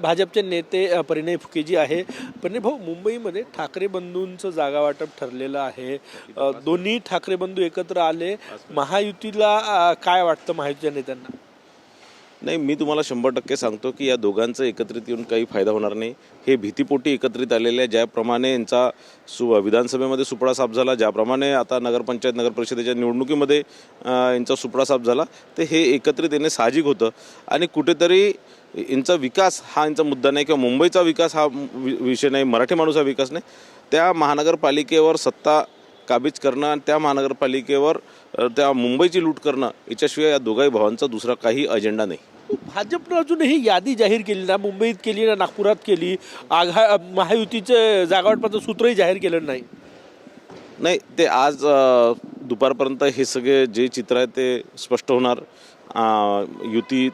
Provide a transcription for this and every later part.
भाजपचे नेते परिणय फुकेजी आहे. परिणय भाऊ, मुंबईमध्ये ठाकरे बंधूंचं जागा वाटप ठरलेलं आहे. दोन्ही ठाकरे बंधू एकत्र आले. महायुतीला काय वाटतं महायुतीच्या नेत्यांना? नाही, मी तुम्हाला 100% सांगतो की या दोघांचं एकत्रित येऊन काही फायदा होणार नाही. हे भीतीपोटी एकत्रित आलेले आहे. ज्याप्रमाणे यांचा विधानसभेमध्ये सुपडा साफ झाला, ज्याप्रमाणे आता नगरपंचायत नगरपरिषदेच्या निवडणुकीमध्ये यांचा सुपडा साफ झाला, ते हे एकत्रित येणे साहजिक होतं. आणि कुठेतरी यांचा विकास हा यांचा मुद्दा नाही किंवा मुंबईचा विकास हा विषय नाही, मराठी माणूस हा विकास नाही. त्या महानगरपालिकेवर सत्ता काबीज करणं आणि त्या महानगरपालिकेवर त्या मुंबईची लूट करणं याच्याशिवाय या दोघाही भावांचा दुसरा काही अजेंडा नाही. भाजपनं अजूनही यादी जाहीर केली ना, मुंबईत केली ना, नागपुरात केली. महायुतीचे जागावाटपाचं सूत्रही जाहीर केलं नाही. नाही, ते आज दुपारपर्यंत हे सगळे जे चित्र आहे ते स्पष्ट होणार. युती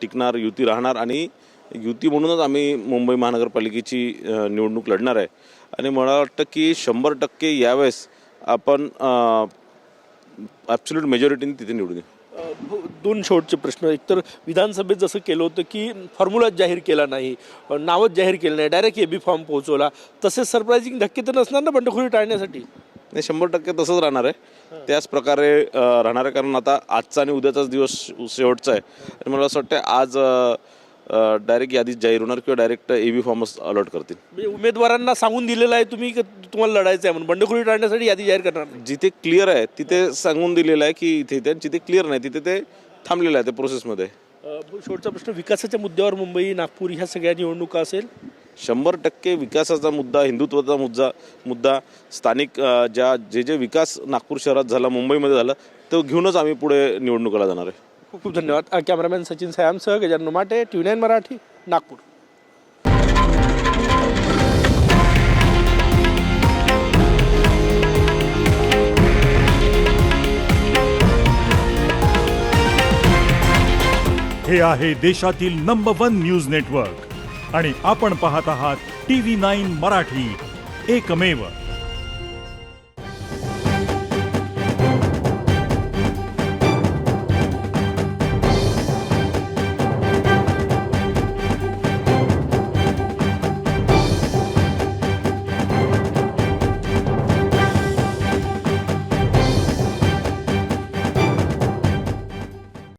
टिकणार, युती राहणार आणि युती म्हणूनच आम्ही मुंबई महानगरपालिकेची निवडणूक लढणार आहे. आणि मला वाटतं की 100% यावेळेस आपण ॲब्सोल्यूट मेजॉरिटीने तिथे निवडून येऊ. दोन शेवटचे प्रश्न. एकतर विधानसभेत जसं केलं होतं की फॉर्म्युलाच जाहीर केला नाही, नावच जाहीर केलं नाही, डायरेक्ट एबी फॉर्म पोहोचवला, तसेच सरप्रायझिंग धक्के तर नसणार ना बंडखोरी टाळण्यासाठी? नाही, 100% तसंच राहणार आहे. त्याच प्रकारे राहणार आहे, कारण आता आजचा आणि उद्याचाच दिवस शेवटचा आहे. आणि मला असं वाटतं आज डायरेक्ट यादीच जाहीर होणार किंवा डायरेक्ट एबी फॉर्मच अलॉट करतील. म्हणजे उमेदवारांना सांगून दिलेलं आहे तुम्ही की तुम्हाला लढायचं आहे म्हणून, बंडखोरी टाळण्यासाठी यादी जाहीर करणार नाही? जिथे क्लिअर आहे तिथे सांगून दिलेलं आहे की इथे इथे, जिथे क्लिअर नाही तिथे ते थांबलेलं आहे, ते प्रोसेसमध्ये. शेवटचा प्रश्न, विकासाच्या मुद्द्यावर मुंबई नागपूर ह्या सगळ्या निवडणुका असेल? 100% विकासाचा मुद्दा, हिंदुत्वाचा मुद्दा, स्थानिक जे विकास नागपूर शहरात झाला, मुंबईमध्ये झाला, तो घेऊनच आम्ही पुढे निवडणुकीला जाणार आहे. खूप खूप धन्यवाद. कॅमेरामॅन सचिन सयामसह गजानन माटे, TV9 मराठी, नागपूर. हे आहे देशातील नंबर 1 न्यूज नेटवर्क आणि आपण पाहत आहात TV9 मराठी, एकमेव.